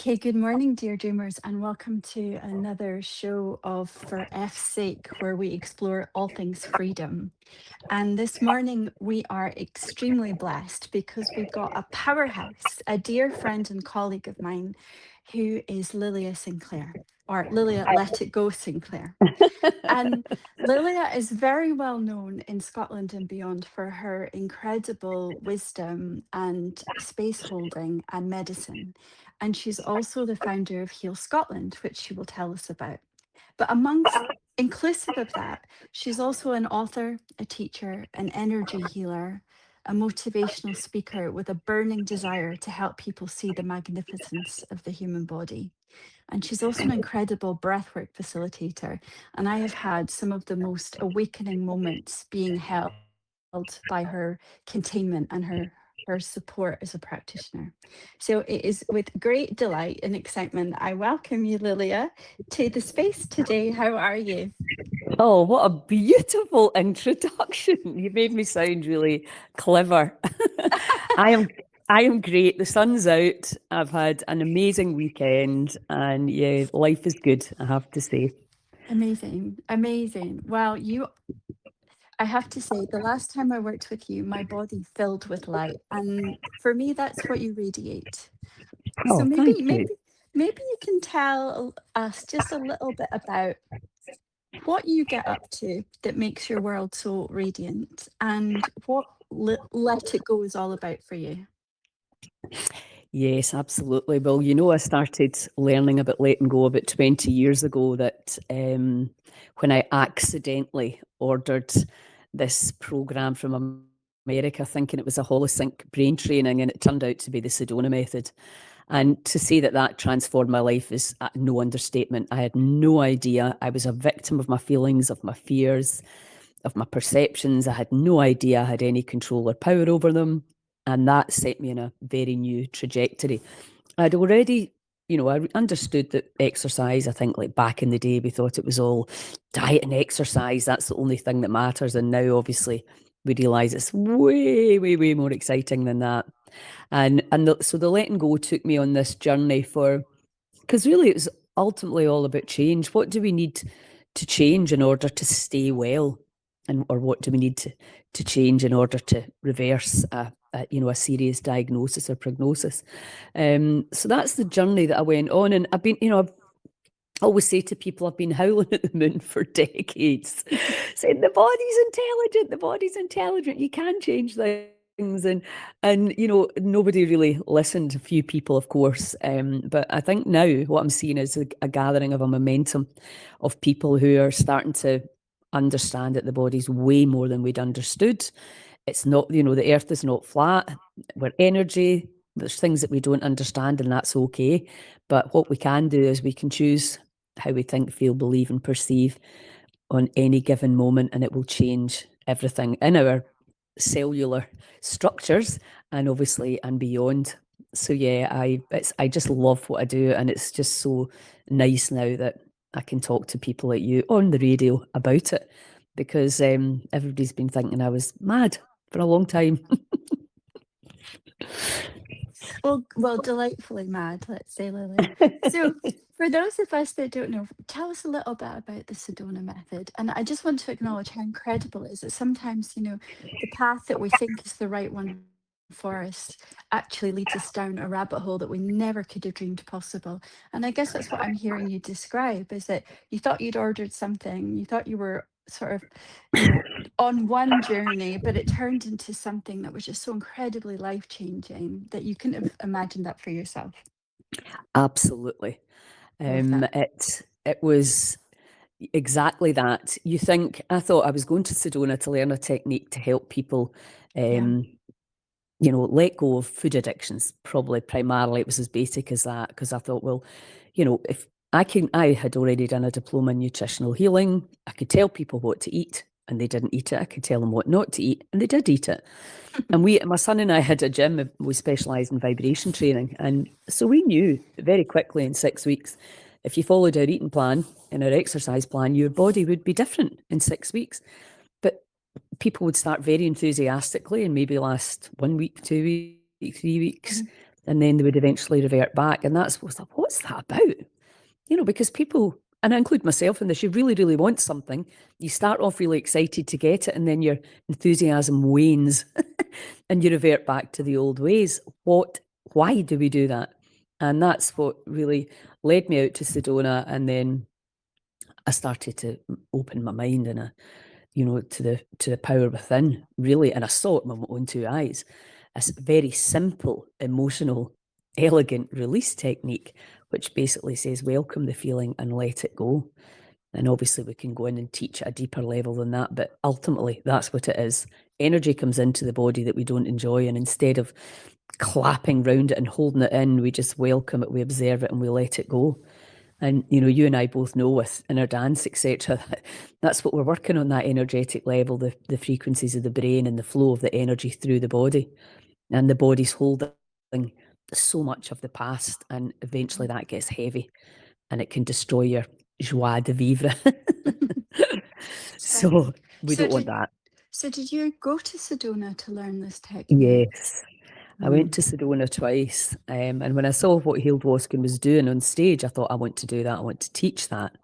Okay, good morning, dear dreamers, and welcome to another show of For F's Sake, where we explore all things freedom. And this morning, we are extremely blessed because we've got a powerhouse, a dear friend and colleague of mine, who is Lilia Sinclair, or Lilia Letitgo Sinclair. And Lilia is very well known in Scotland and beyond for her incredible wisdom and space holding and medicine. And she's also the founder of Heal Scotland, which she will tell us about. But inclusive of that, she's also an author, a teacher, an energy healer, a motivational speaker with a burning desire to help people see the magnificence of the human body. And she's also an incredible breathwork facilitator. And I have had some of the most awakening moments being held by her containment and her support as a practitioner. So it is with great delight and excitement I welcome you, Lilia, to the space today. How are you? Oh, what a beautiful introduction. You made me sound really clever. I am I am great. The sun's out. I've had an amazing weekend and yeah, life is good, I have to say. Amazing, amazing. Well, I have to say, the last time I worked with you, my body filled with light. And for me, that's what you radiate. So Oh, maybe, thank you. maybe you can tell us just a little bit about what you get up to that makes your world so radiant and what Let It Go is all about for you. Yes, absolutely. Well, I started learning about letting go about 20 years ago that when I accidentally ordered this program from America, thinking it was a holosync brain training, and it turned out to be the Sedona method. And to say that that transformed my life is no understatement. I had no idea. I was a victim of my feelings, of my fears, of my perceptions. I had no idea I had any control or power over them. And that set me in a very new trajectory. I'd already, I understood that exercise, I think like back in the day, we thought it was all diet and exercise. That's the only thing that matters. And now obviously we realise it's way, way, way more exciting than that. So the letting go took me on this journey because really it was ultimately all about change. What do we need to change in order to stay well? Or what do we need to change in order to reverse a serious diagnosis or prognosis? So that's the journey that I went on. And I've been, I've always say to people, I've been howling at the moon for decades, saying the body's intelligent, you can change things. And nobody really listened. A few people, of course, but I think now what I'm seeing is a gathering of a momentum of people who are starting to understand that the body's way more than we'd understood. It's not, the earth is not flat. We're energy. There's things that we don't understand, and that's okay. But what we can do is we can choose how we think, feel, believe, and perceive on any given moment, and it will change everything in our cellular structures and obviously and beyond. So yeah, I just love what I do, and it's just so nice now that I can talk to people like you on the radio about it, because everybody's been thinking I was mad for a long time. Well, delightfully mad, let's say, Lilia. So, for those of us that don't know, tell us a little bit about the Sedona method. And I just want to acknowledge how incredible it is that sometimes, the path that we think is the right one for us actually leads us down a rabbit hole that we never could have dreamed possible. And I guess that's what I'm hearing you describe is that you thought you'd ordered something, you thought you were sort of, on one journey, but it turned into something that was just so incredibly life changing that you couldn't have imagined that for yourself. Absolutely. Love that. It was exactly that. I thought I was going to Sedona to learn a technique to help people Yeah. let go of food addictions. Probably primarily it was as basic as that, because I thought, well, if I had already done a diploma in nutritional healing. I could tell people what to eat and they didn't eat it. I could tell them what not to eat and they did eat it. And my son and I had a gym. We specialised in vibration training. And so we knew very quickly in 6 weeks, if you followed our eating plan and our exercise plan, your body would be different in 6 weeks. But people would start very enthusiastically and maybe last 1 week, 2 weeks, 3 weeks. and then they would eventually revert back. And that's what's like, what's that about? Because people, and I include myself in this, you really, really want something. You start off really excited to get it, and then your enthusiasm wanes and you revert back to the old ways. Why do we do that? And that's what really led me out to Sedona. And then I started to open my mind and to the power within, really. And I saw it with my own two eyes. A very simple, emotional, elegant release technique, which basically says, welcome the feeling and let it go. And obviously we can go in and teach at a deeper level than that, but ultimately that's what it is. Energy comes into the body that we don't enjoy, and instead of clapping round it and holding it in, we just welcome it, we observe it, and we let it go. And you and I both know with in our dance, etc., that's what we're working on, that energetic level, the frequencies of the brain and the flow of the energy through the body. And the body's holding so much of the past, and eventually that gets heavy and it can destroy your joie de vivre. So we So don't want did that. so did you go to Sedona to learn this technique? Yes. I went to Sedona twice, and when I saw what Healed Waskin was doing on stage, I thought, I want to do that. I want to teach that.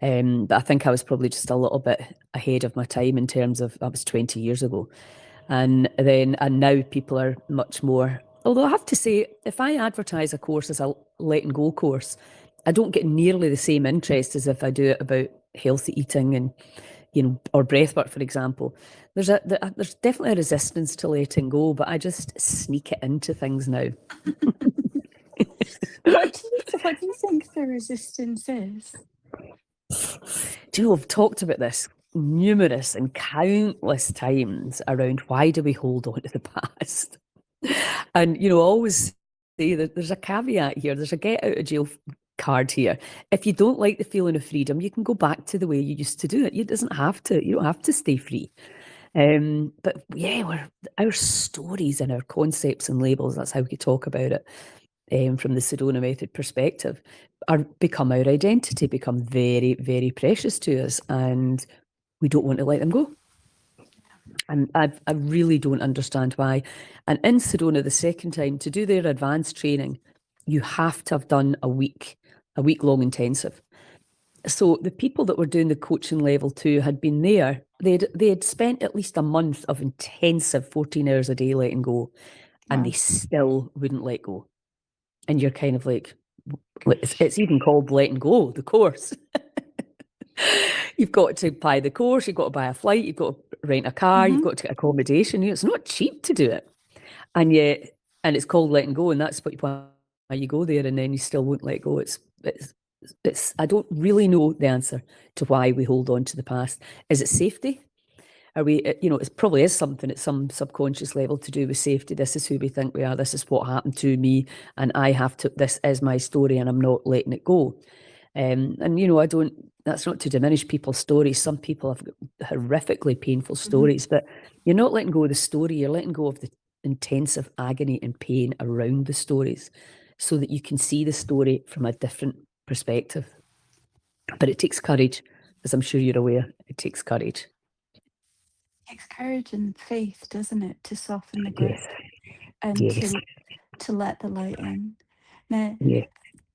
But I think I was probably just a little bit ahead of my time in terms of, that was 20 years ago. And now people are much more, although I have to say, if I advertise a course as a letting go course, I don't get nearly the same interest as if I do it about healthy eating and, or breathwork, for example. There's definitely a resistance to letting go, but I just sneak it into things now. What do you think the resistance is? Do you know, I've talked about this numerous and countless times around why do we hold on to the past? And, I always say that there's a caveat here, there's a get out of jail card here. If you don't like the feeling of freedom, you can go back to the way you used to do it. You don't have to stay free. But yeah, our stories and our concepts and labels, that's how we talk about it, from the Sedona method perspective, become our identity, become very, very precious to us, and we don't want to let them go. And I really don't understand why. And in Sedona, the second time, to do their advanced training, you have to have done a week-long intensive. So the people that were doing the coaching level 2 had been there. They had spent at least a month of intensive 14 hours a day letting go, and they still wouldn't let go. And you're kind of like, it's even called letting go, the course. You've got to buy the course, you've got to buy a flight, you've got to rent a car, you've got to get accommodation. It's not cheap to do it. And it's called letting go, and that's why you go there, and then you still won't let go. It's I don't really know the answer to why we hold on to the past. Is it safety? Are we, it probably is something at some subconscious level to do with safety. This is who we think we are. This is what happened to me, and this is my story, and I'm not letting it go. And that's not to diminish people's stories. Some people have horrifically painful stories, but you're not letting go of the story. You're letting go of the intensive agony and pain around the stories, so that you can see the story from a different perspective. But it takes courage, as I'm sure you're aware. It takes courage. It takes courage and faith, doesn't it, to soften the grip and Yes. to let the light in. Now, Yeah.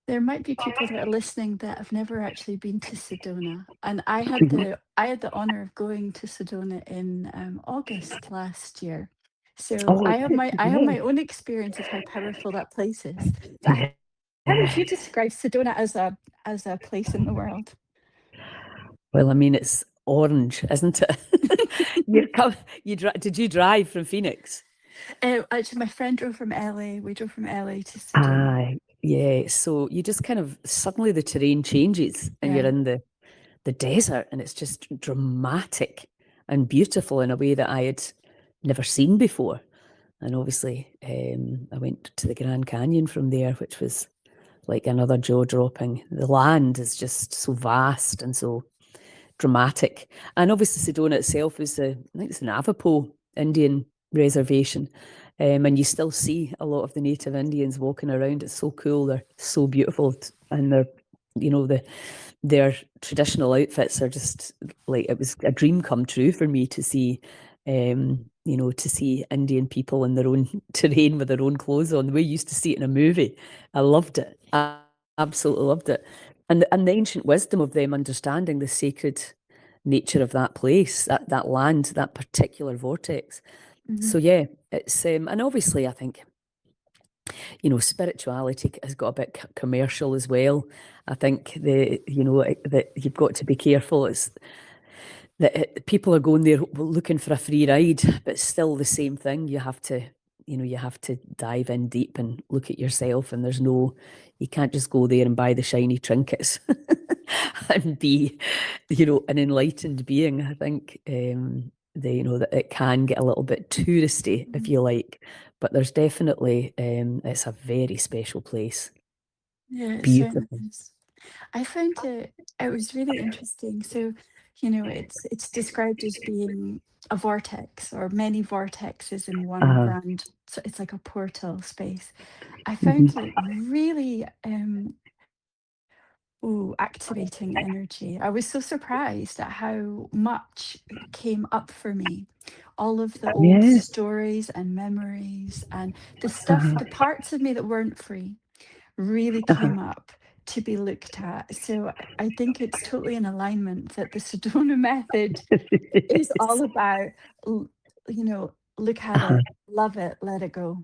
there might be people that are listening that have never actually been to Sedona, and I had the honor of going to Sedona in August last year. So Oh, I have my own experience of how powerful that place is. But how would you describe Sedona as a place in the world? well, I mean, it's orange, isn't it? Did you drive from Phoenix? Actually, my friend drove from LA. We drove from LA to Sedona. Yeah. So you just kind of suddenly the terrain changes, and you're Yeah. in the desert, and it's just dramatic and beautiful in a way that I had never seen before. And obviously, I went to the Grand Canyon from there, which was like another jaw-dropping. The land is just so vast and so dramatic. And obviously Sedona itself is I think it's an Navajo Indian reservation. And you still see a lot of the native Indians walking around. It's so cool. They're so beautiful. And their traditional outfits are just like, it was a dream come true for me to see to see Indian people in their own terrain with their own clothes on, the way you used to see it in a movie. I loved it. I absolutely loved it. And the ancient wisdom of them understanding the sacred nature of that place, that land, that particular vortex. Mhm. So yeah, it's and obviously I think spirituality has got a bit commercial as well. I think that you've got to be careful. It's that people are going there looking for a free ride, but still the same thing. You have to dive in deep and look at yourself. And you can't just go there and buy the shiny trinkets and be, an enlightened being. I think that it can get a little bit touristy, if Mhm. you like, but there's definitely it's a very special place. Yeah, it certainly Beautiful. is. I found it was really interesting. So, it's described as being a vortex or many vortexes in one Uh-huh. grand. So it's like a portal space. I found Mhm. it really activating energy. I was so surprised at how much came up for me. All of the old Yeah. stories and memories and the stuff, Uh-huh. the parts of me that weren't free really Uh-huh. came up to be looked at. So I think it's totally in alignment that the Sedona method is all Yes. about, l- look at Uh-huh. it, love it, let it go.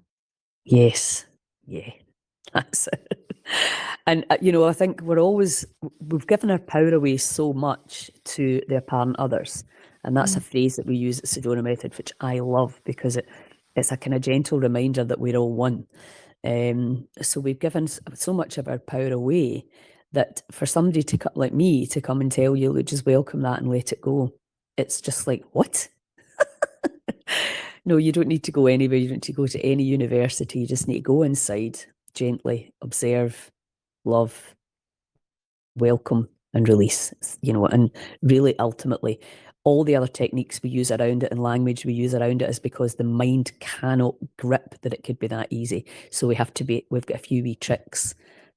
Yes. Yeah. That's it. And, I think we've given our power away so much to the apparent others. And that's a Mm, phrase that we use at Sedona Method, which I love because it's a kind of gentle reminder that we're all one. So we've given so much of our power away that for somebody like me to come and tell you, look, just welcome that and let it go. It's just like, what? No, you don't need to go anywhere. You don't need to go to any university. You just need to go inside, gently observe, love, welcome, and release. And really ultimately, all the other techniques we use around it and language we use around it is because the mind cannot grip that it could be that easy. So we've got a few wee tricks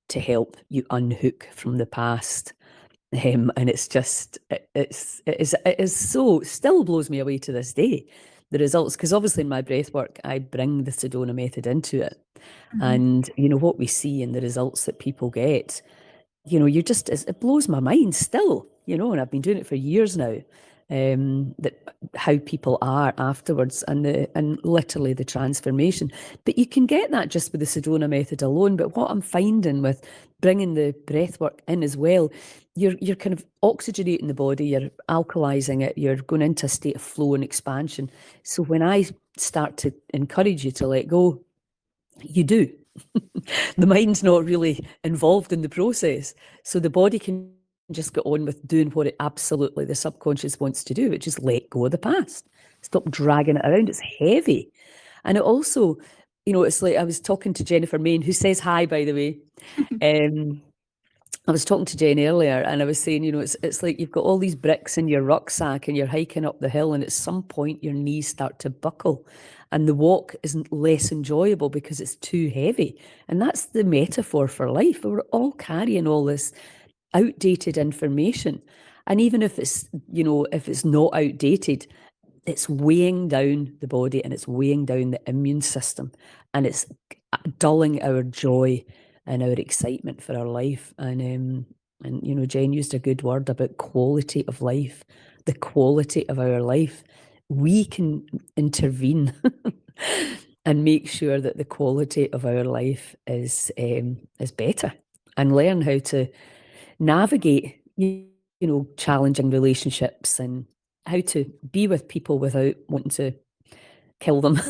to help you unhook from the past. And it's just, it is so, still blows me away to this day, the results, because obviously in my breath work, I bring the Sedona method into it. mhm. And, what we see and the results that people get, it blows my mind still, and I've been doing it for years now, that how people are afterwards and literally the transformation. But you can get that just with the Sedona method alone. But what I'm finding with bringing the breath work in as well, you're kind of oxygenating the body, you're alkalizing it, you're going into a state of flow and expansion. So when I start to encourage you to let go, you do. The mind's not really involved in the process. So the body can just get on with doing what it absolutely the subconscious wants to do, which is let go of the past. Stop dragging it around. It's heavy. And it also, it's like I was talking to Jennifer Main, who says hi, by the way. Um, I was talking to Jen earlier and I was saying, it's like you've got all these bricks in your rucksack and you're hiking up the hill, and at some point your knees start to buckle and the walk isn't less enjoyable because it's too heavy. And that's the metaphor for life. We're all carrying all this outdated information. And even if it's not outdated, it's weighing down the body and it's weighing down the immune system, and it's dulling our joy and our excitement for our life. And Jen used a good word about quality of life, the quality of our life. We can intervene and make sure that the quality of our life is better, and learn how to navigate challenging relationships, and how to be with people without wanting to kill them.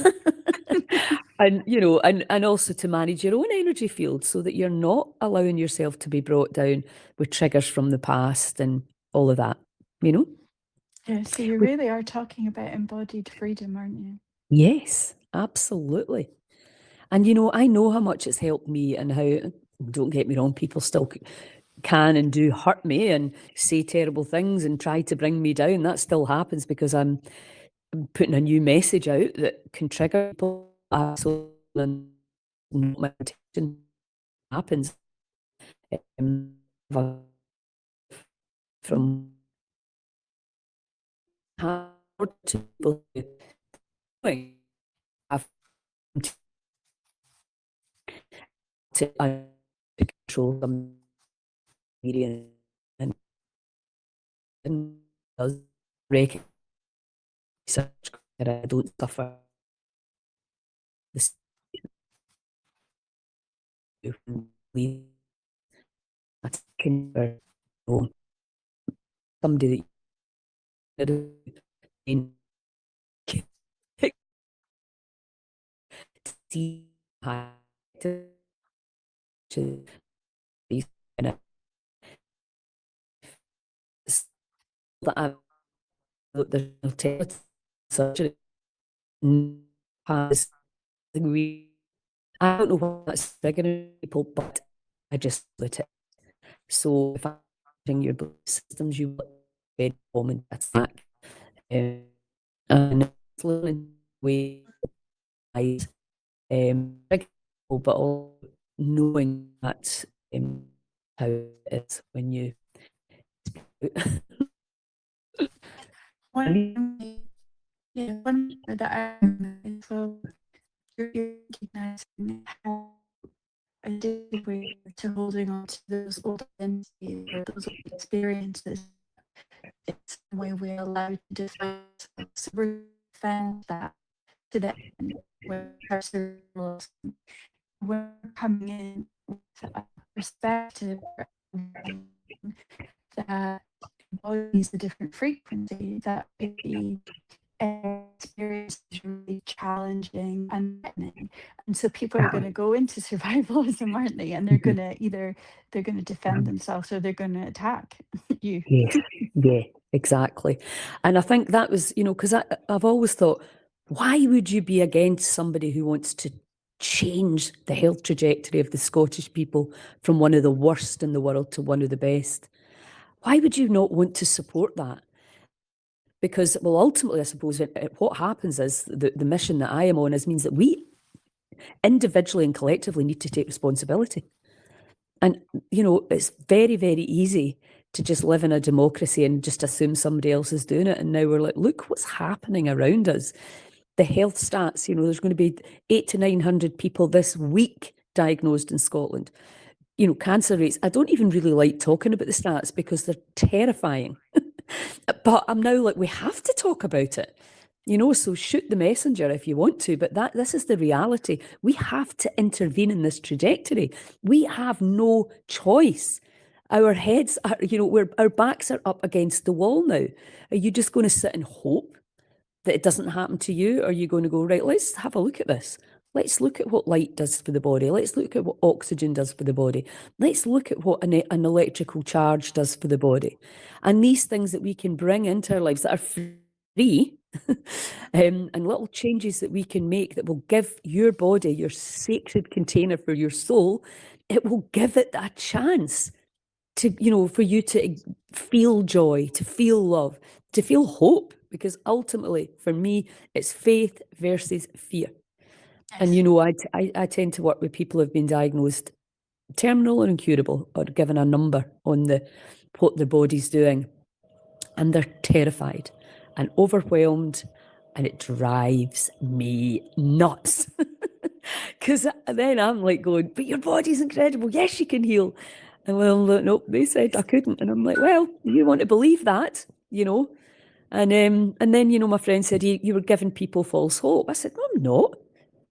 And and also to manage your own energy field so that you're not allowing yourself to be brought down with triggers from the past and all of that, you know Yeah, so you With- really are talking about embodied freedom, aren't you? yes, absolutely. And I know how much it's helped me, and how, don't get me wrong, people still can and do hurt me and say terrible things and try to bring me down. That still happens because I'm putting a new message out that can trigger people. Absolutely not my intention. Happens from hard to people have to control some experience and does recognize such that I don't suffer this that's somebody that you see to these kind of that I there's no such has we I don't know what that's triggering people, but I just let it. So if I'm changing your belief systems, you will very common attack. And it's learning ways, but all knowing that how it is when you one that I remember is you're recognizing how addicted we are to holding on to those old identities or those old experiences. It's the way we're allowed to define ourselves. So we found that to the end where we're coming in with a perspective that embodies a different frequency that maybe experience is really challenging and threatening. And so people are going to go into survivalism, aren't they? And they're going to either they're going to defend themselves or they're going to attack you. Yes, yeah, exactly. And I think that was, because I've always thought, why would you be against somebody who wants to change the health trajectory of the Scottish people from one of the worst in the world to one of the best? Why would you not want to support that? Because, well, ultimately, I suppose what happens is the mission that I am on means that we individually and collectively need to take responsibility. And, it's very, very easy to just live in a democracy and just assume somebody else is doing it. And now we're like, look what's happening around us. The health stats, there's going to be 800 to 900 people this week diagnosed in Scotland. Cancer rates, I don't even really like talking about the stats because they're terrifying. But I'm now like, we have to talk about it. So shoot the messenger if you want to, but this is the reality. We have to intervene in this trajectory. We have no choice. Our heads are, our backs are up against the wall now. Are you just going to sit and hope that it doesn't happen to you? Or are you going to go, right, let's have a look at this. Let's look at what light does for the body. Let's look at what oxygen does for the body. Let's look at what an electrical charge does for the body. And these things that we can bring into our lives that are free and little changes that we can make that will give your body, your sacred container for your soul, it will give it a chance to, for you to feel joy, to feel love, to feel hope. Because ultimately, for me, it's faith versus fear. And, I tend to work with people who have been diagnosed terminal or incurable or given a number on what their body's doing. And they're terrified and overwhelmed, and it drives me nuts. Because then I'm like going, but your body's incredible. Yes, you can heal. And well, nope, they said I couldn't. And I'm like, well, you want to believe that, And then, my friend said, you were giving people false hope. I said, no, I'm not.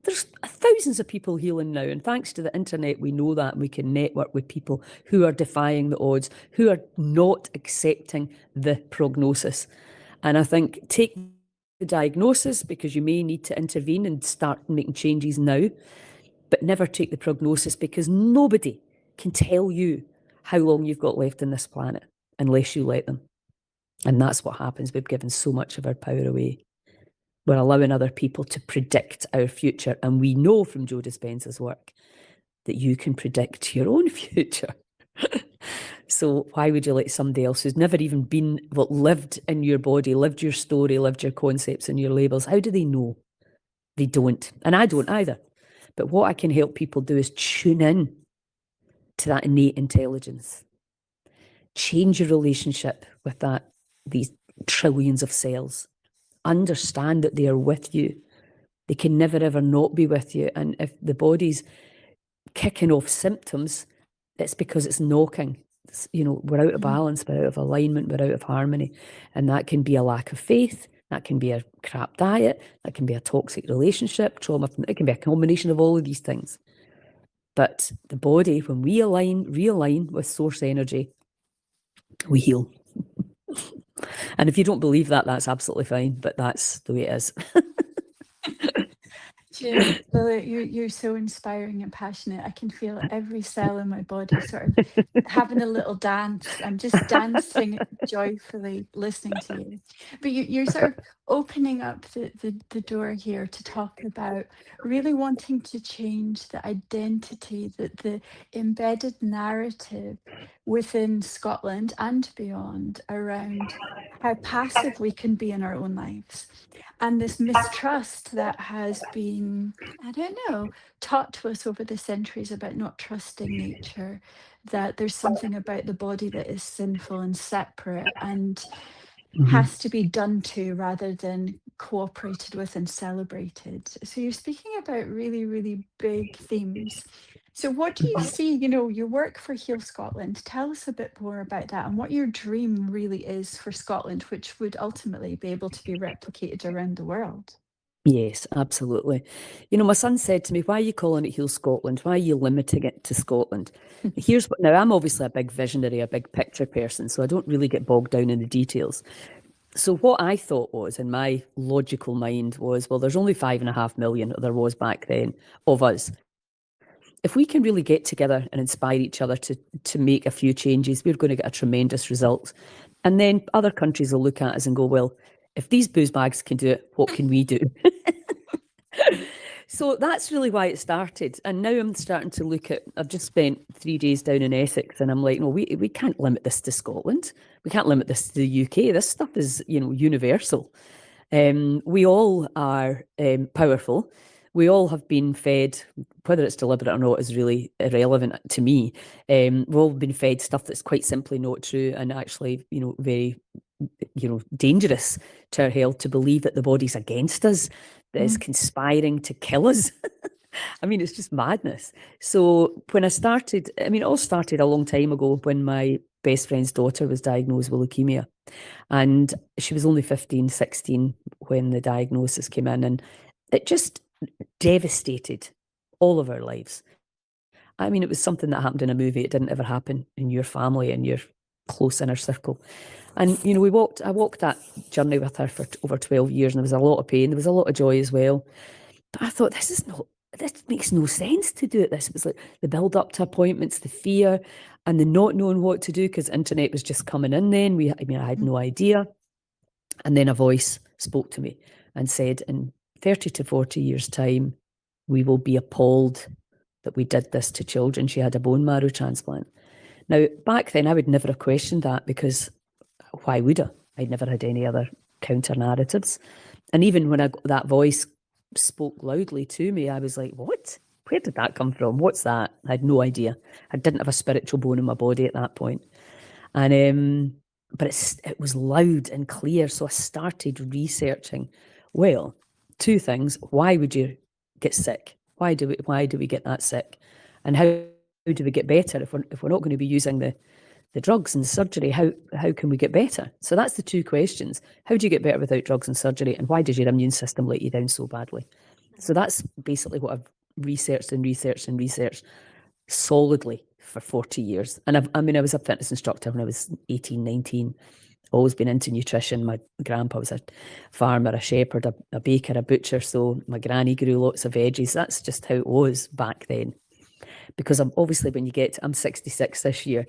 There's thousands of people healing now. And thanks to the internet, we know that. And we can network with people who are defying the odds, who are not accepting the prognosis. And I think take the diagnosis because you may need to intervene and start making changes now, but never take the prognosis because nobody can tell you how long you've got left on this planet unless you let them. And that's what happens. We've given so much of our power away. We're allowing other people to predict our future. And we know from Joe Dispenza's work that you can predict your own future. So why would you let somebody else who's never even been, lived in your body, lived your story, lived your concepts and your labels, how do they know? They don't. And I don't either. But what I can help people do is tune in to that innate intelligence. Change your relationship with these trillions of cells. Understand that they are with you. They can never ever not be with you. And if the body's kicking off symptoms, it's because it's knocking. We're out of balance, we're out of alignment, we're out of harmony. And that can be a lack of faith, that can be a crap diet, that can be a toxic relationship, trauma, it can be a combination of all of these things. But the body, when we realign with source energy, we heal. And if you don't believe that, that's absolutely fine, but that's the way it is. Lilia, you're so inspiring and passionate. I can feel every cell in my body sort of having a little dance. I'm just dancing joyfully listening to you. But you're sort of opening up the door here to talk about really wanting to change the identity, the embedded narrative within Scotland and beyond around how passive we can be in our own lives. And this mistrust that has been, I don't know, taught to us over the centuries about not trusting nature, that there's something about the body that is sinful and separate and has to be done to rather than cooperated with and celebrated. So you're speaking about really, really big themes. So what do you see, your work for Heal Scotland? Tell us a bit more about that and what your dream really is for Scotland, which would ultimately be able to be replicated around the world. Yes, absolutely. My son said to me, "Why are you calling it Heal Scotland? Why are you limiting it to Scotland?" Now I'm obviously a big visionary, a big picture person, so I don't really get bogged down in the details. So what I thought was, in my logical mind, was, well, there's only 5.5 million, or there was back then, of us. If we can really get together and inspire each other to make a few changes, we're going to get a tremendous result. And then other countries will look at us and go, well, if these booze bags can do it, what can we do? So that's really why it started. And now I'm starting to look at, I've just spent 3 days down in Essex, and I'm like, no, we can't limit this to Scotland. We can't limit this to the UK. This stuff is, universal. We all are powerful. We all have been fed, whether it's deliberate or not is really irrelevant to me. We've all been fed stuff that's quite simply not true and actually, very, dangerous to our health, to believe that the body's against us, that is conspiring to kill us. I mean, it's just madness. So when I started, it all started a long time ago when my best friend's daughter was diagnosed with leukemia. And she was only 15, 16 when the diagnosis came in. And it just devastated all of our lives. It was something that happened in a movie. It didn't ever happen in your family, in your close inner circle. And, I walked that journey with her for over 12 years, and there was a lot of pain. There was a lot of joy as well. But I thought, this makes no sense to do it. It was like the build up to appointments, the fear, and the not knowing what to do because internet was just coming in then. I had no idea. And then a voice spoke to me and said, in 30 to 40 years' time, we will be appalled that we did this to children. She had a bone marrow transplant. Now, back then, I would never have questioned that because why would I? I'd never had any other counter narratives. And even when that voice spoke loudly to me, I was like, what? Where did that come from? What's that? I had no idea. I didn't have a spiritual bone in my body at that point. And but it was loud and clear. So I started researching. Well, two things. Why would you get sick? Why do we get that sick? And how do we get better if we're not going to be using the drugs and the surgery? How can we get better? So that's the two questions. How do you get better without drugs and surgery? And why does your immune system let you down so badly? So that's basically what I've researched solidly for 40 years. And I was a fitness instructor when I was 18, 19. Always been into nutrition. My grandpa was a farmer, a shepherd, a baker, a butcher. So my granny grew lots of veggies. That's just how it was back then. Because obviously when I'm 66 this year,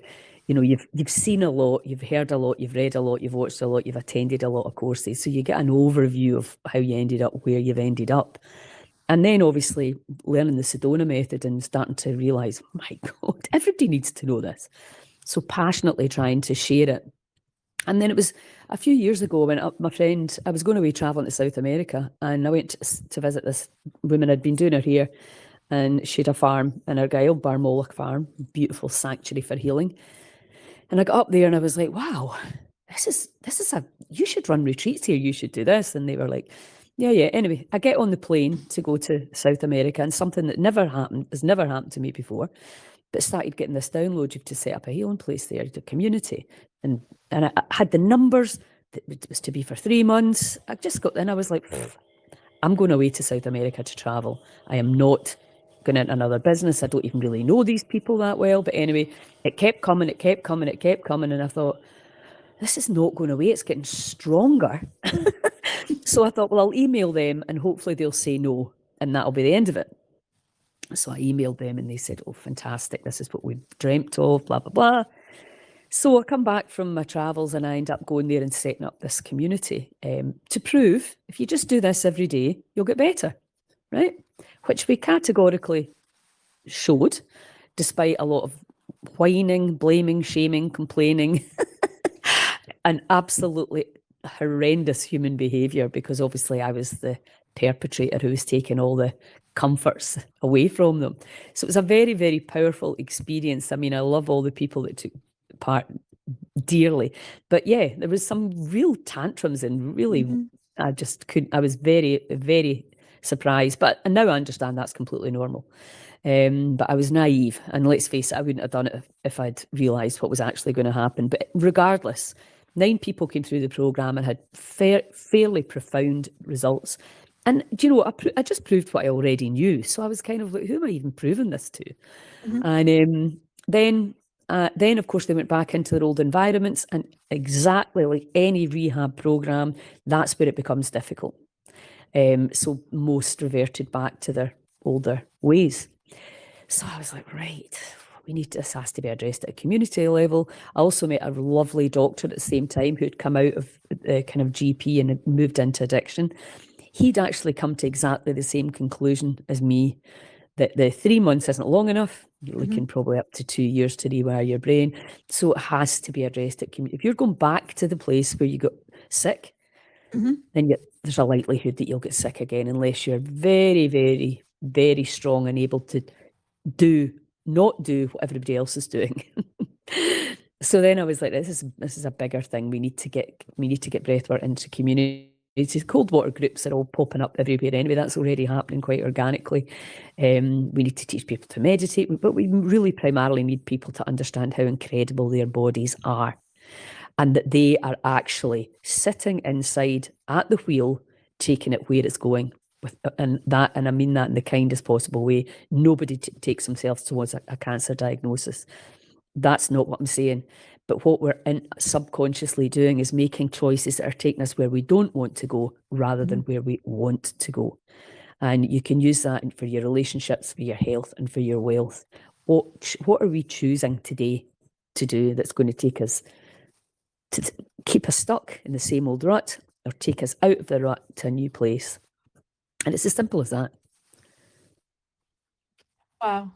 you've seen a lot, you've heard a lot, you've read a lot, you've watched a lot, you've attended a lot of courses. So you get an overview of how you ended up where you've ended up. And then obviously learning the Sedona method and starting to realise, my God, everybody needs to know this. So passionately trying to share it. And then it was a few years ago when my friend, I was going away travelling to South America, and I went to visit this woman. I'd been doing her hair, and she had a farm in Argyll, Barmolloch Farm, beautiful sanctuary for healing. And I got up there and I was like, wow, this is you should run retreats here. You should do this. And they were like, Yeah. Anyway, I get on the plane to go to South America, and something that has never happened to me before, but started getting this download. You have to set up a healing place there, the community, and I had the numbers. It was to be for 3 months. I just got in. I was like, I'm going away to South America to travel. I am not going into another business. I don't even really know these people that well. But anyway, it kept coming, it kept coming, it kept coming. And I thought, this is not going away. It's getting stronger. So I thought, well, I'll email them and hopefully they'll say no. And that'll be the end of it. So I emailed them and they said, oh, fantastic. This is what we dreamt of, blah, blah, blah. So I come back from my travels and I end up going there and setting up this community to prove if you just do this every day, you'll get better, right? Which we categorically showed, despite a lot of whining, blaming, shaming, complaining, and absolutely horrendous human behaviour, because obviously I was the perpetrator who was taking all the comforts away from them. So it was a very, very powerful experience. I mean, I love all the people that took part dearly. But yeah, there was some real tantrums and really, I just couldn't, I was very, very surprised. But and now I understand that's completely normal. But I was naive, and let's face it, I wouldn't have done it if I'd realised what was actually going to happen. But regardless, 9 people came through the programme and had fairly profound results. And do you know what? I just proved what I already knew. So I was kind of like, who am I even proving this to? And then, of course, they went back into their old environments, and exactly like any rehab program, that's where it becomes difficult. So most reverted back to their older ways. So I was like, right, this has to be addressed at a community level. I also met a lovely doctor at the same time who'd come out of the kind of GP and had moved into addiction. He'd actually come to exactly the same conclusion as me, that the 3 months isn't long enough. You're looking probably up to 2 years to rewire your brain. So it has to be addressed at community. If you're going back to the place where you got sick, then there's a likelihood that you'll get sick again, unless you're very, very, very strong and able to not do what everybody else is doing. So then I was like, this is a bigger thing. We need to get breathwork into community. Cold water groups are all popping up everywhere anyway. That's already happening quite organically. We need to teach people to meditate, but we really primarily need people to understand how incredible their bodies are, and that they are actually sitting inside at the wheel, taking it where it's going. And I mean that in the kindest possible way. Nobody takes themselves towards a cancer diagnosis. That's not what I'm saying. But what we're subconsciously doing is making choices that are taking us where we don't want to go rather than where we want to go. And you can use that for your relationships, for your health, and for your wealth. What are we choosing today to do that's going to take us to keep us stuck in the same old rut, or take us out of the rut to a new place? And it's as simple as that. Wow.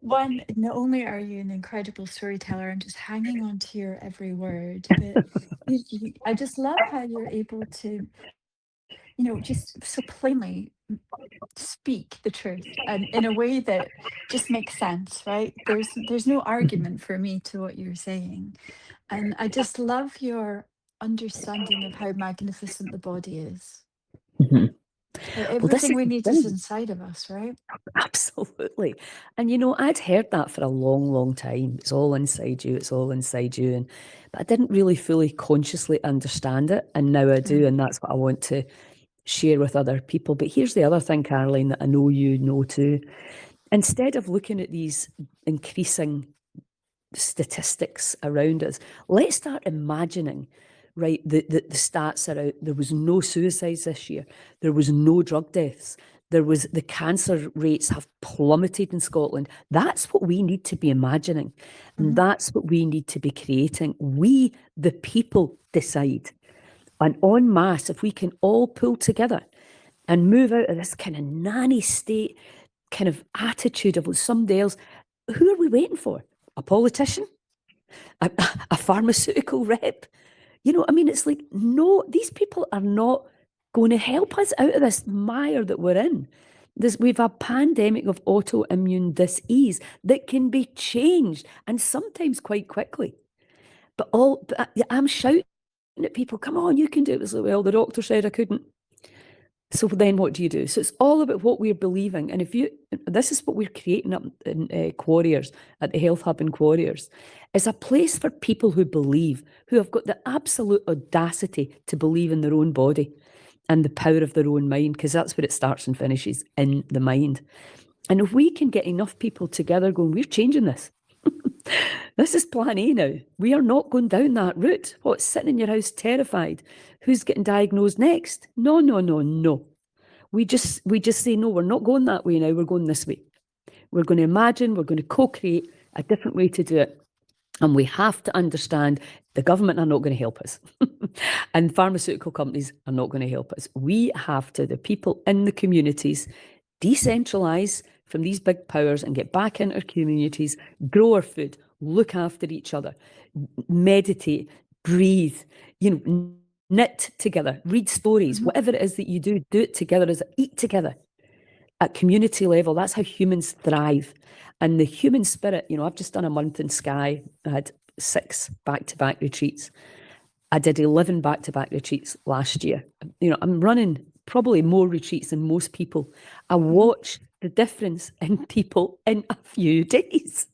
One, not only are you an incredible storyteller, I'm just hanging on to your every word, but I just love how you're able to, just so plainly speak the truth and in a way that just makes sense, right? There's no argument for me to what you're saying. And I just love your understanding of how magnificent the body is. Mhm. How Well, this everything is we the need is thing. inside of us, right? Absolutely. And I'd heard that for a long, long time. It's all inside you. It's all inside you. But I didn't really fully consciously understand it. And now I Yeah. do. And that's what I want to share with other people. But here's the other thing, Caroline, that I know you know too. Instead of looking at these increasing statistics around us, let's start imagining, right? The stats are out. There was no suicides this year. There was no drug deaths. The cancer rates have plummeted in Scotland. That's what we need to be imagining. And that's what we need to be creating. We, the people, decide. And en masse, if we can all pull together and move out of this kind of nanny state kind of attitude of somebody else, who are we waiting for? A politician? A pharmaceutical rep? It's like, no, these people are not going to help us out of this mire that we're in. We've a pandemic of autoimmune disease that can be changed, and sometimes quite quickly. But I'm shouting at people, come on, you can do it. It's like, well, the doctor said I couldn't. So then what do you do? So it's all about what we're believing. And this is what we're creating up in Quarriers, at the Health Hub in Quarriers, is a place for people who believe, who have got the absolute audacity to believe in their own body and the power of their own mind, because that's where it starts and finishes, in the mind. And if we can get enough people together going, we're changing this. This is plan A now. We are not going down that route. What's sitting in your house terrified? Who's getting diagnosed next? No, no, no, no. We just say, no, we're not going that way now. We're going this way. We're going to imagine, we're going to co-create a different way to do it. And we have to understand the government are not going to help us. And pharmaceutical companies are not going to help us. We have to, the people in the communities, decentralise from these big powers and get back into our communities, grow our food, look after each other, meditate, breathe, knit together, read stories, whatever it is that you do it together, eat together at community level. That's how humans thrive. And the human spirit, I've just done a month in Skye. I had 6 back-to-back retreats. I did 11 back-to-back retreats last year. I'm running probably more retreats than most people. I watch the difference in people in a few days.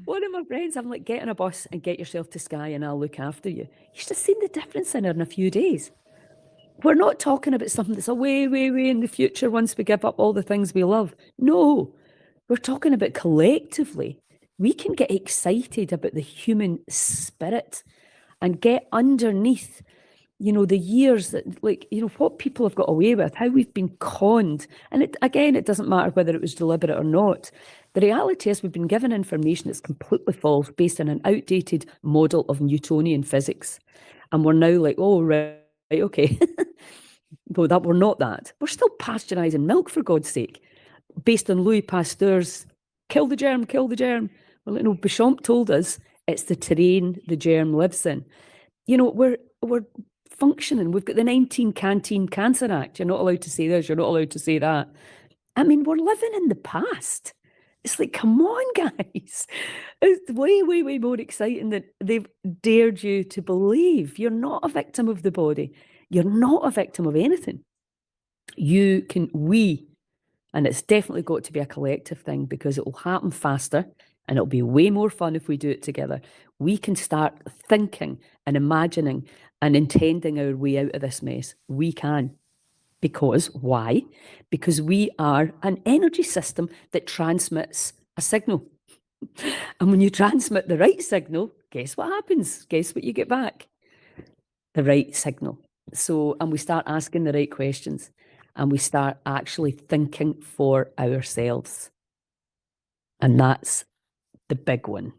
One of my friends, I'm like, get on a bus and get yourself to Skye and I'll look after you. You should have seen the difference in her in a few days. We're not talking about something that's a way, way, way in the future once we give up all the things we love. No, we're talking about collectively. We can get excited about the human spirit and get underneath, the years that, what people have got away with, how we've been conned. And it doesn't matter whether it was deliberate or not. The reality is we've been given information that's completely false based on an outdated model of Newtonian physics. And we're now like, oh, right, okay. Well, we're not that. We're still pasteurising milk, for God's sake, based on Louis Pasteur's kill the germ, kill the germ. Well, Béchamp told us it's the terrain the germ lives in. We're functioning. We've got the 19 Canteen Cancer Act. You're not allowed to say this, you're not allowed to say that. I mean, we're living in the past. It's like, come on, guys. It's way, way, way more exciting that they've dared you to believe you're not a victim of the body. You're not a victim of anything. And it's definitely got to be a collective thing because it will happen faster and it'll be way more fun if we do it together. We can start thinking and imagining and intending our way out of this mess. We can. Because why? Because we are an energy system that transmits a signal. And when you transmit the right signal, guess what happens? Guess what you get back? The right signal. And we start asking the right questions and we start actually thinking for ourselves. And that's the big one.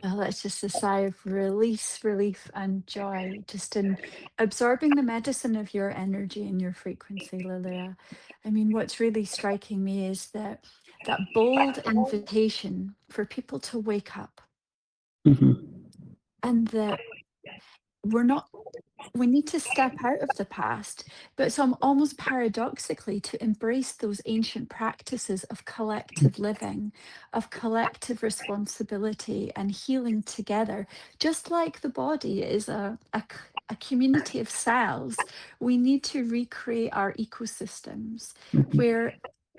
Well, it's just a sigh of release, relief, and joy, just in absorbing the medicine of your energy and your frequency, Lilia. I mean, what's really striking me is that bold invitation for people to wake up, and that we're not we need to step out of the past, but some almost paradoxically to embrace those ancient practices of collective living, of collective responsibility and healing together. Just like the body is a community of cells, we need to recreate our ecosystems where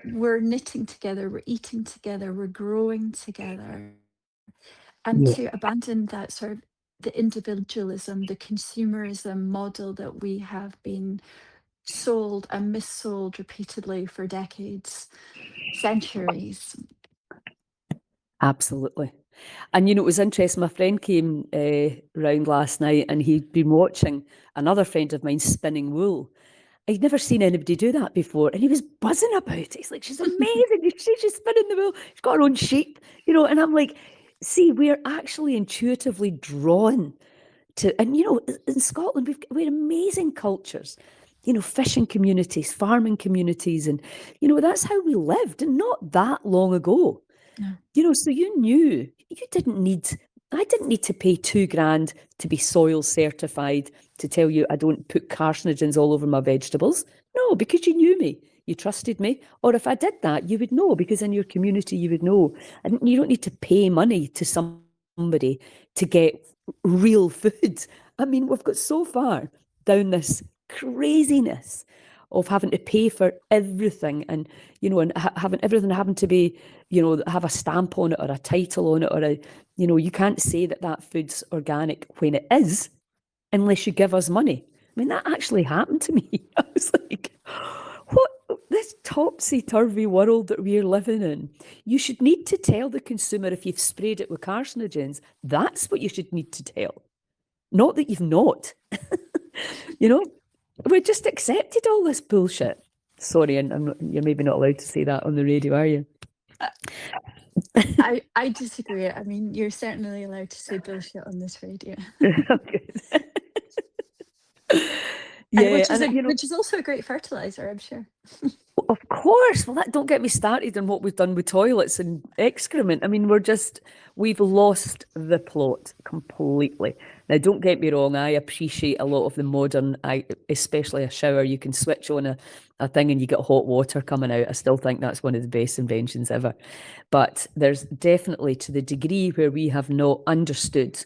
we're knitting together, we're eating together, we're growing together, and to abandon that sort of the individualism, the consumerism model that we have been sold and missold repeatedly for decades, centuries. Absolutely. And it was interesting. My friend came round last night and he'd been watching another friend of mine spinning wool. I'd never seen anybody do that before. And he was buzzing about it. He's like, she's amazing. She's spinning the wool. She's got her own sheep, And I'm like, see, we're actually intuitively drawn to, and in Scotland, we're amazing cultures, fishing communities, farming communities. And, that's how we lived and not that long ago. No. So you knew I didn't need to pay $2,000 to be soil certified to tell you I don't put carcinogens all over my vegetables. No, because you knew me. You trusted me. Or if I did that, you would know because in your community you would know. And you don't need to pay money to somebody to get real food. I mean, we've got so far down this craziness of having to pay for everything, and and having everything having to be, have a stamp on it or a title on it, or you can't say that that food's organic when it is, unless you give us money. I mean, that actually happened to me. I was like, what, this topsy-turvy world that we're living in. You should need to tell the consumer if you've sprayed it with carcinogens. That's what you should need to tell. Not that you've not. We just accepted all this bullshit. Sorry, and you're maybe not allowed to say that on the radio, are you? I disagree. I mean, you're certainly allowed to say bullshit on this radio. Yeah, which is also a great fertilizer, I'm sure. Of course. Well, don't get me started on what we've done with toilets and excrement. I mean, we've lost the plot completely. Now, don't get me wrong, I appreciate a lot of the modern, especially a shower. You can switch on a thing and you get hot water coming out. I still think that's one of the best inventions ever. But there's definitely, to the degree where we have not understood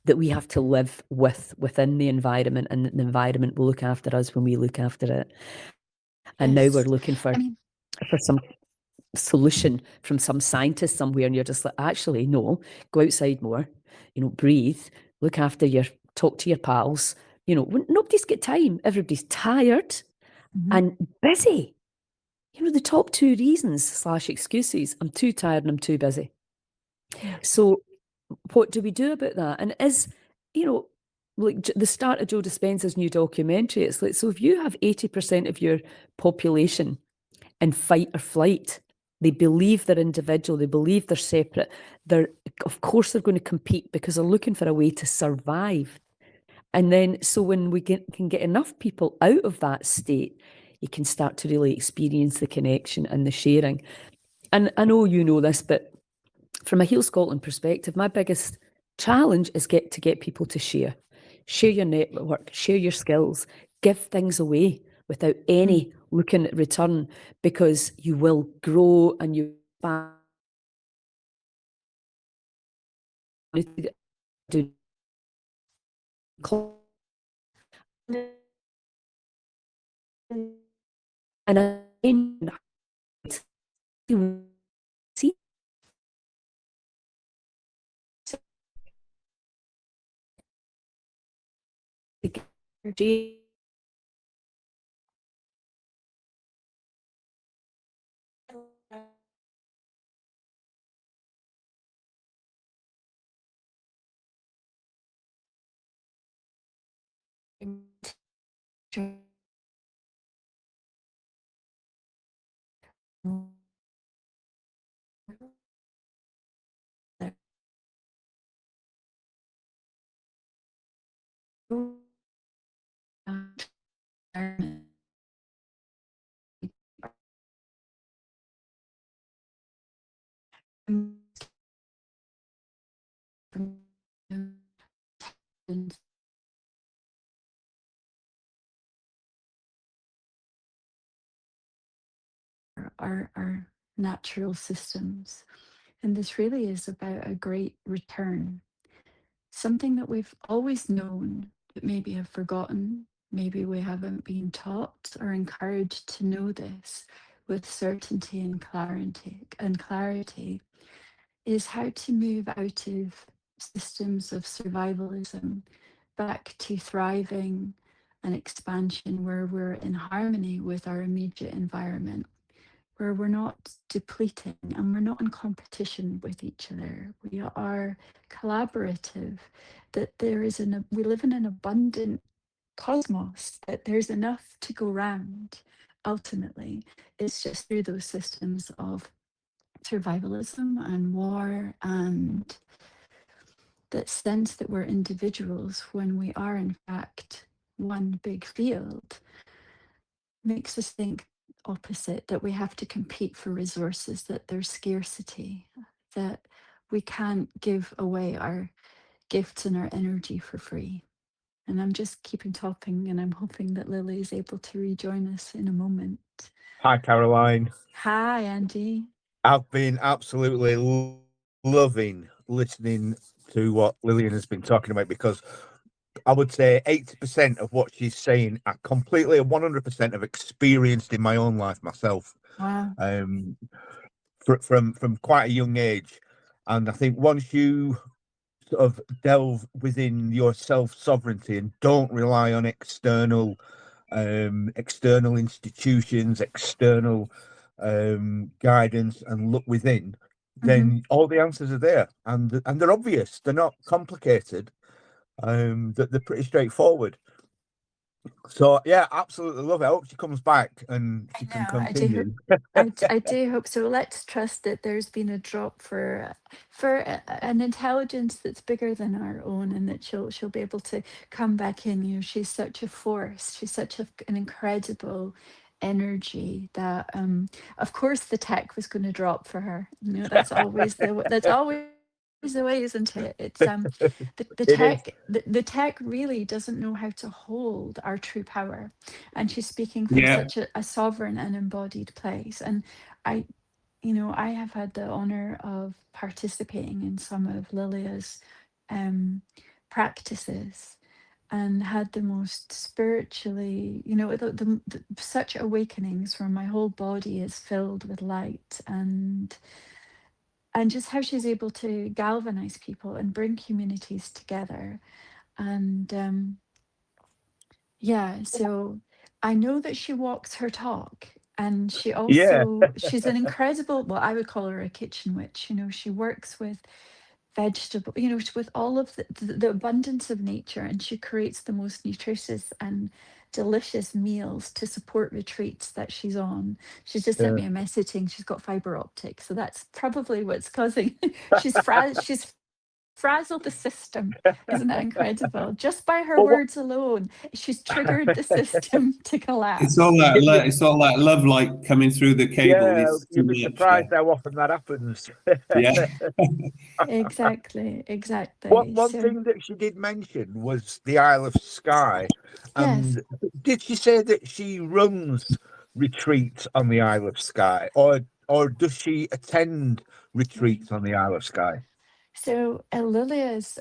that we have to live within the environment, and the environment will look after us when we look after it. And now we're looking for some solution from some scientist somewhere, and you're just like, actually, no, go outside more, breathe, look after talk to your pals. Nobody's got time. Everybody's tired and busy. The top two reasons / excuses: I'm too tired and I'm too busy. So what do we do about that? And like the start of Joe Dispenza's new documentary, it's like, so if you have 80% of your population in fight or flight, they believe they're individual, they believe they're separate, of course they're going to compete because they're looking for a way to survive. And then, so when we can get enough people out of that state, you can start to really experience the connection and the sharing. And I know you know this, but from a Heal Scotland perspective, my biggest challenge is to get people to share your network, share your skills, give things away without any looking at return, because you will grow and you do. And I see our natural systems. And this really is about a great return, something that we've always known, but maybe have forgotten. Maybe we haven't been taught or encouraged to know this with certainty and clarity, is how to move out of systems of survivalism back to thriving and expansion, where we're in harmony with our immediate environment, where we're not depleting and we're not in competition with each other. We are collaborative, that we live in an abundant cosmos, that there's enough to go round. Ultimately, it's just through those systems of survivalism and war, and that sense that we're individuals when we are in fact one big field, makes us think opposite, that we have to compete for resources, that there's scarcity, that we can't give away our gifts and our energy for free. And I'm just keeping talking, and I'm hoping that Lily is able to rejoin us in a moment. Hi, Caroline. Hi, Andy. I've been absolutely loving listening to what Lillian has been talking about, because I would say 80% of what she's saying, I completely 100% have experienced in my own life myself. Wow. From quite a young age. And I think once you sort of delve within your self-sovereignty and don't rely on external institutions, external guidance, and look within, then all the answers are there, and they're obvious. They're not complicated. That they're pretty straightforward. So yeah, absolutely love it. I hope she comes back and she can continue. I do hope so. Let's trust that there's been a drop for an intelligence that's bigger than our own, and that she'll be able to come back in. You know, she's such a force. She's such an incredible energy that of course the tech was going to drop for her. You know, that's always the way, isn't it? It's the It is. tech the tech really doesn't know how to hold our true power, and she's speaking from such a sovereign and embodied place. And I I have had the honor of participating in some of Lilia's practices, and had the most spiritually, such awakenings where my whole body is filled with light, and just how she's able to galvanize people and bring communities together. And yeah, so I know that she walks her talk, and Yeah. she's an incredible, well, I would call her a kitchen witch. She works with vegetable, with all of the abundance of nature, and she creates the most nutritious and delicious meals to support retreats that she's on. She's just sent me a message saying she's got fiber optic, so that's probably what's causing she's frazzled the system. Isn't that incredible? Just by her words alone, she's triggered the system to collapse. It's all that love light coming through the cable. Yeah, you'd be surprised how often that happens. Yeah. Exactly. One thing that she did mention was the Isle of Skye. And did she say that she runs retreats on the Isle of Skye, or does she attend retreats on the Isle of Skye? So Lilia's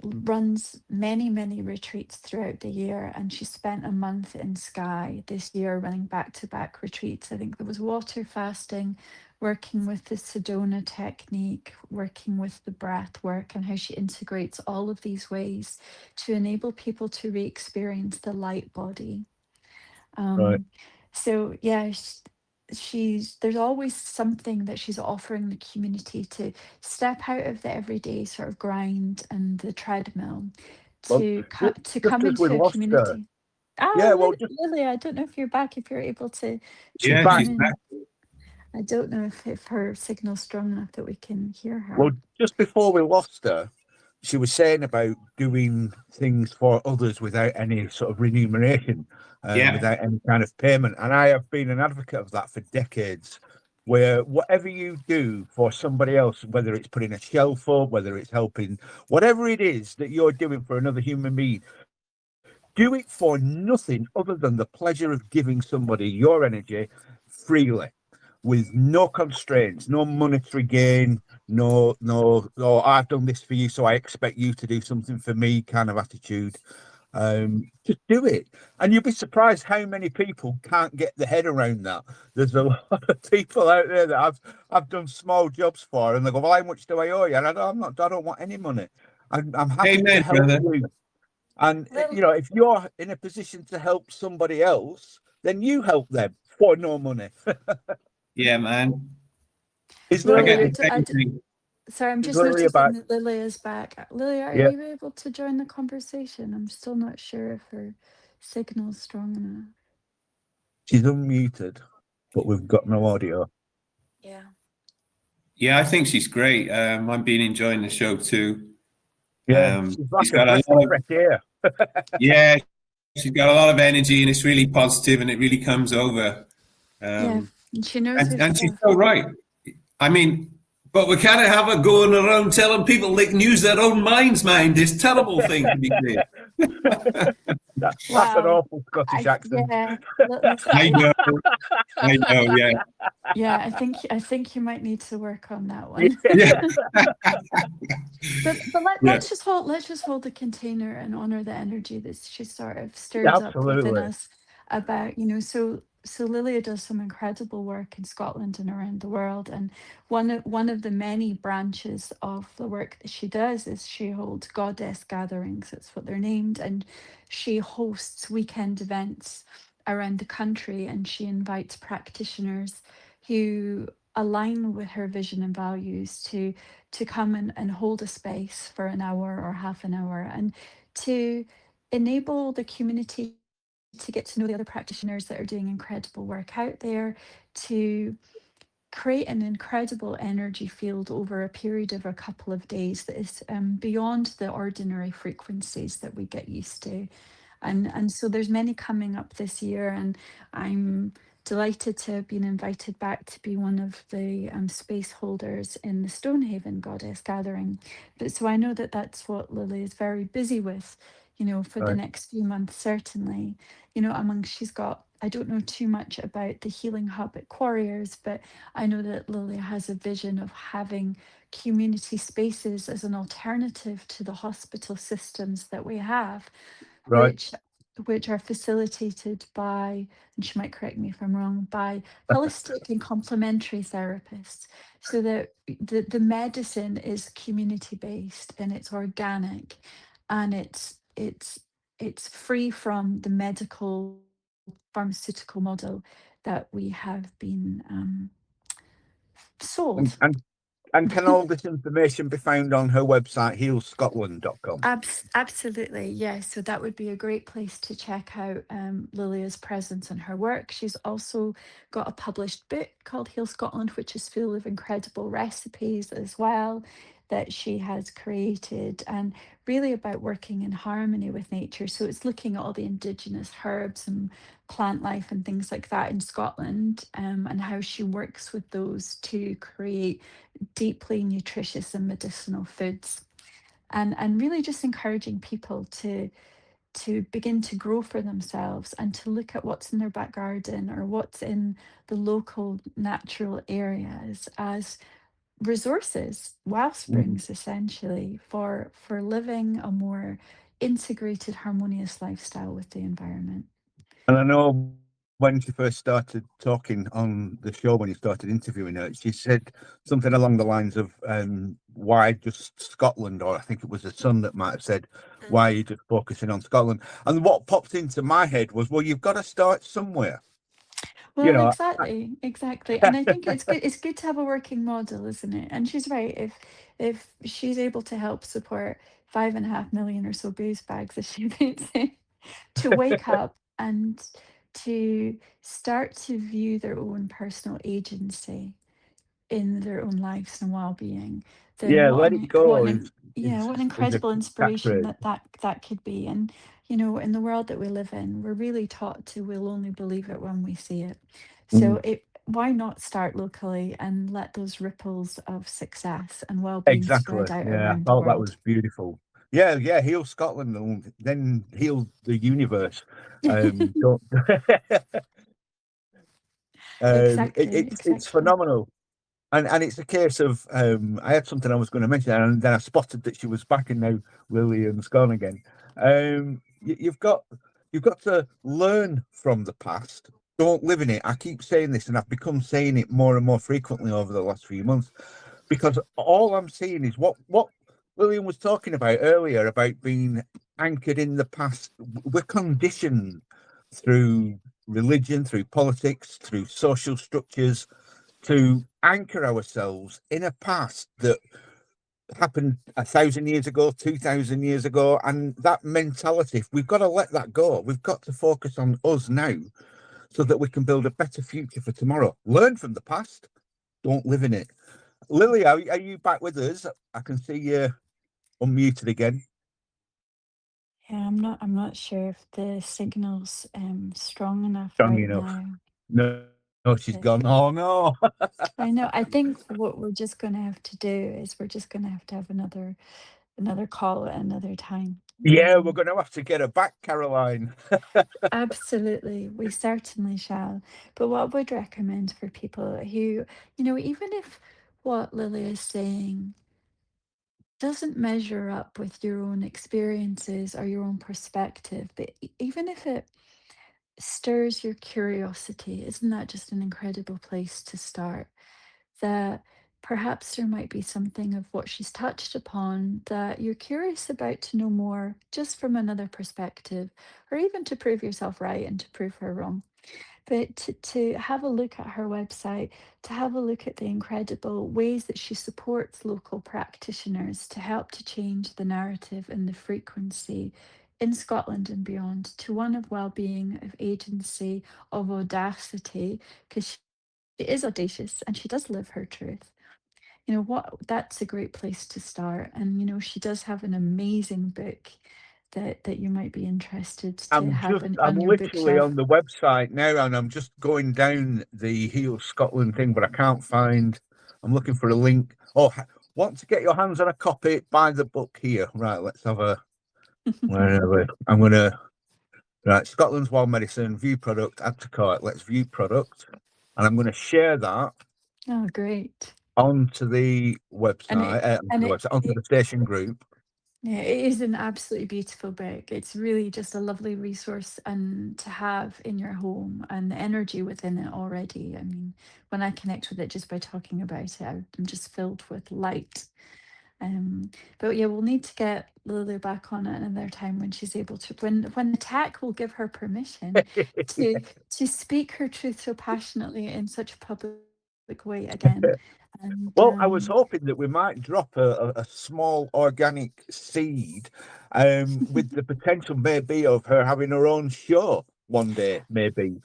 runs many retreats throughout the year, and she spent a month in Skye this year running back-to-back retreats. I think there was water fasting, working with the Sedona technique, working with the breath work, and how she integrates all of these ways to enable people to re-experience the light body. Right. So yeah, there's always something that she's offering the community to step out of the everyday sort of grind and the treadmill to come into a community. Lilia, I don't know if you're back, if you're able to. She's back. I don't know if her signal's strong enough that we can hear her. Well, just before we lost her, she was saying about doing things for others without any sort of remuneration, without any kind of payment. And I have been an advocate of that for decades, where whatever you do for somebody else, whether it's putting a shelf up, whether it's helping, whatever it is that you're doing for another human being, do it for nothing other than the pleasure of giving somebody your energy freely, with no constraints, no monetary gain, no, I've done this for you, so I expect you to do something for me kind of attitude. Just do it, and you'll be surprised how many people can't get their head around that. There's a lot of people out there that I've done small jobs for, and they go, "Well, how much do I owe you?" And I don't want any money. I'm happy to help you. And if you're in a position to help somebody else, then you help them for no money. Yeah, man. Sorry, I'm just noticing that Lilia's back. Lilia, are you able to join the conversation? I'm still not sure if her signal's strong enough. She's unmuted, but we've got no audio. Yeah, I think she's great. I've been enjoying the show too. Yeah, she's got a lot of fresh air. Yeah, she's got a lot of energy, and it's really positive, and it really comes over. And she knows, and she's so right. I mean, but we can't have her going around telling people they can use their own minds, mind. This terrible thing to be doing. That's an Wow. awful Scottish accent. Yeah. I know, yeah. Yeah, I think you might need to work on that Yeah. one. Yeah. But Yeah. let's just hold the container and honor the energy that she sort of stirs up within Absolutely. us about, so Lilia does some incredible work in Scotland and around the world. And one of the many branches of the work that she does is she holds goddess gatherings. That's what they're named. And she hosts weekend events around the country, and she invites practitioners who align with her vision and values to come and hold a space for an hour or half an hour, and to enable the community to get to know the other practitioners that are doing incredible work out there, to create an incredible energy field over a period of a couple of days that is beyond the ordinary frequencies that we get used to. And so there's many coming up this year, and I'm delighted to have been invited back to be one of the space holders in the Stonehaven Goddess Gathering. But so I know that that's what Lily is very busy with, for the Right. next few months, certainly. She's got, I don't know too much about the Healing Hub at Quarriers, but I know that Lily has a vision of having community spaces as an alternative to the hospital systems that we have, Right. which are facilitated by, and she might correct me if I'm wrong, by holistic and complementary therapists, so that the medicine is community based and it's organic, and it's free from the medical pharmaceutical model that we have been sold. And can all this information be found on her website, healscotland.com? Absolutely, yes. So that would be a great place to check out Lilia's presence and her work. She's also got a published book called Heal Scotland, which is full of incredible recipes as well that she has created, and really about working in harmony with nature. So it's looking at all the indigenous herbs and plant life and things like that in Scotland, and how she works with those to create deeply nutritious and medicinal foods, and really just encouraging people to begin to grow for themselves and to look at what's in their back garden or what's in the local natural areas as resources, well springs essentially, for living a more integrated, harmonious lifestyle with the environment. And I know when she first started talking on the show, when you started interviewing her, she said something along the lines of, why just Scotland? Or I think it was her son that might have said, why are you just focusing on Scotland? And what popped into my head was, well, you've got to start somewhere. Well, exactly, exactly. And I think it's good to have a working model, isn't it? And she's right. If she's able to help support 5.5 million or so booze bags, as she puts it, to wake up and to start to view their own personal agency in their own lives and well-being, then Yeah, let it go yeah, what an is a incredible inspiration catchphrase. that could be. And in the world that we live in, we're really taught to we'll only believe it when we see it. So why not start locally and let those ripples of success and well-being Exactly. spread out Yeah, I around the thought that world? was beautiful. Yeah, yeah, heal Scotland and then heal the universe. Don't Exactly, it's exactly. phenomenal. And it's a case of I had something I was going to mention, and then I spotted that she was back, and now Lillian's gone again. You've got to learn from the past. Don't live in it. I keep saying this, and I've become saying it more and more frequently over the last few months, because all I'm seeing is what Lillian was talking about earlier about being anchored in the past. We're conditioned through religion, through politics, through social structures to anchor ourselves in a past that happened 1,000 years ago, 2,000 years ago, and that mentality, we've got to let that go. We've got to focus on us now so that we can build a better future for tomorrow. Learn from the past, don't live in it. Lily, are you back with us? I can see you unmuted again. Yeah, I'm not sure if the signal's strong enough Strong right enough. now. No, she's But gone. Oh no. I know. I think what we're just going to have to do is we're just going to have another another call at another time. Yeah, we're going to have to get her back, Caroline. Absolutely, we certainly shall. But what I would recommend for people who, even if what Lily is saying doesn't measure up with your own experiences or your own perspective, but even if it stirs your curiosity, isn't that just an incredible place to start? That perhaps there might be something of what she's touched upon that you're curious about to know more just from another perspective, or even to prove yourself right and to prove her wrong. But to have a look at her website, to have a look at the incredible ways that she supports local practitioners to help to change the narrative and the frequency in Scotland and beyond to one of well-being, of agency, of audacity, because she is audacious and she does live her truth. That's a great place to start. And she does have an amazing book that you might be interested to have I'm on your literally bookshelf. on the website now, and I'm just going down the Heal Scotland thing, but I can't find. I'm looking for a link. Oh, want to get your hands on a copy? Buy the book here. Right, let's have a. Wherever I'm gonna. Right, Scotland's Wild Medicine. View product. Add to cart. Let's view product, and I'm going to share that Oh, great. onto the And it website. and it, Onto it the station group. yeah, it is an absolutely beautiful book. It's really just a lovely resource and to have in your home and the energy within it already. I mean, when I connect with it just by talking about it, I'm just filled with light. But yeah, we'll need to get Lilia back on at another time when she's able to, when the tech will give her permission to to speak her truth so passionately in such a public way again. And Well, I was hoping that we might drop a small organic seed with the potential maybe of her having her own show one day, maybe.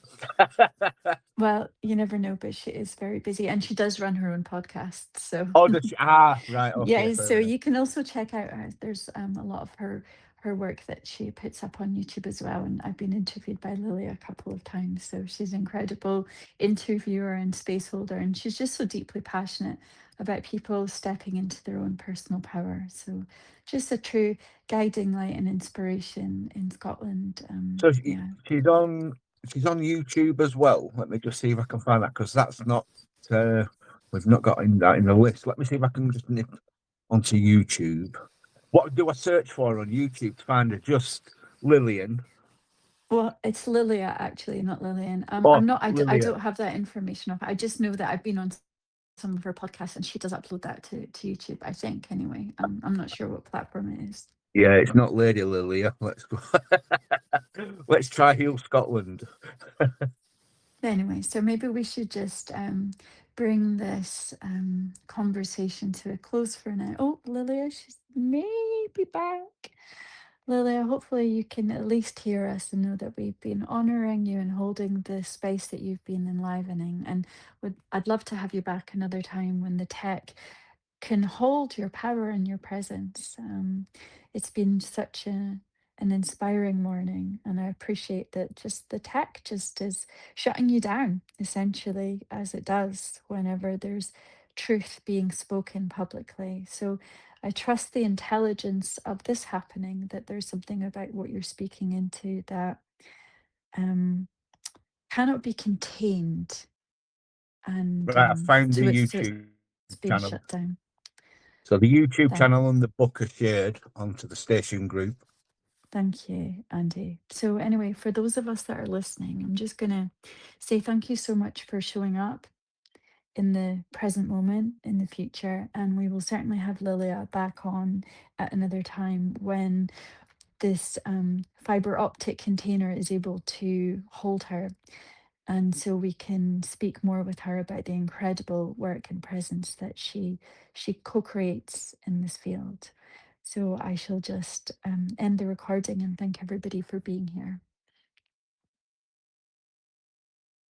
well, you never know, but she is very busy and she does run her own podcast. So Oh, does she? Ah, right. Okay, yeah, fair so enough. you can also check out her. There's a lot of her work that she puts up on YouTube as well. And I've been interviewed by Lily a couple of times. So she's an incredible interviewer and space holder. And she's just so deeply passionate about people stepping into their own personal power. So just a true guiding light and inspiration in Scotland. So Yeah. she's on YouTube as well. Let me just see if I can find that because that's not we've not got that in the list. Let me see if I can just nip onto YouTube. What do I search for on YouTube to find her? Just Lillian. Well, it's Lilia actually, not Lillian. Oh, I'm not. I Lilia. don't have that information. I just know that I've been on some of her podcasts, and she does upload that to YouTube. I think anyway. I'm not sure what platform it is. Yeah, it's not Lady Lilia. Let's go. Let's try Heal Scotland. Anyway, so maybe we should just bring this conversation to a close for now. Oh, Lilia, she's maybe back. Lilia, hopefully you can at least hear us and know that we've been honouring you and holding the space that you've been enlivening. And I'd love to have you back another time when the tech can hold your power and your presence. It's been such an inspiring morning, and I appreciate that just the tech just is shutting you down, essentially, as it does whenever there's truth being spoken publicly. So I trust the intelligence of this happening, that there's something about what you're speaking into that um, cannot be contained. And Right, I found so the it's YouTube being channel. shut down. So the YouTube Thank channel and the book are shared onto the station group. Thank you, Andy. So, anyway, for those of us that are listening, I'm just going to say thank you so much for showing up in the present moment, in the future. And we will certainly have Lilia back on at another time when this fiber optic container is able to hold her. And so we can speak more with her about the incredible work and presence that she co-creates in this field. So I shall just end the recording and thank everybody for being here.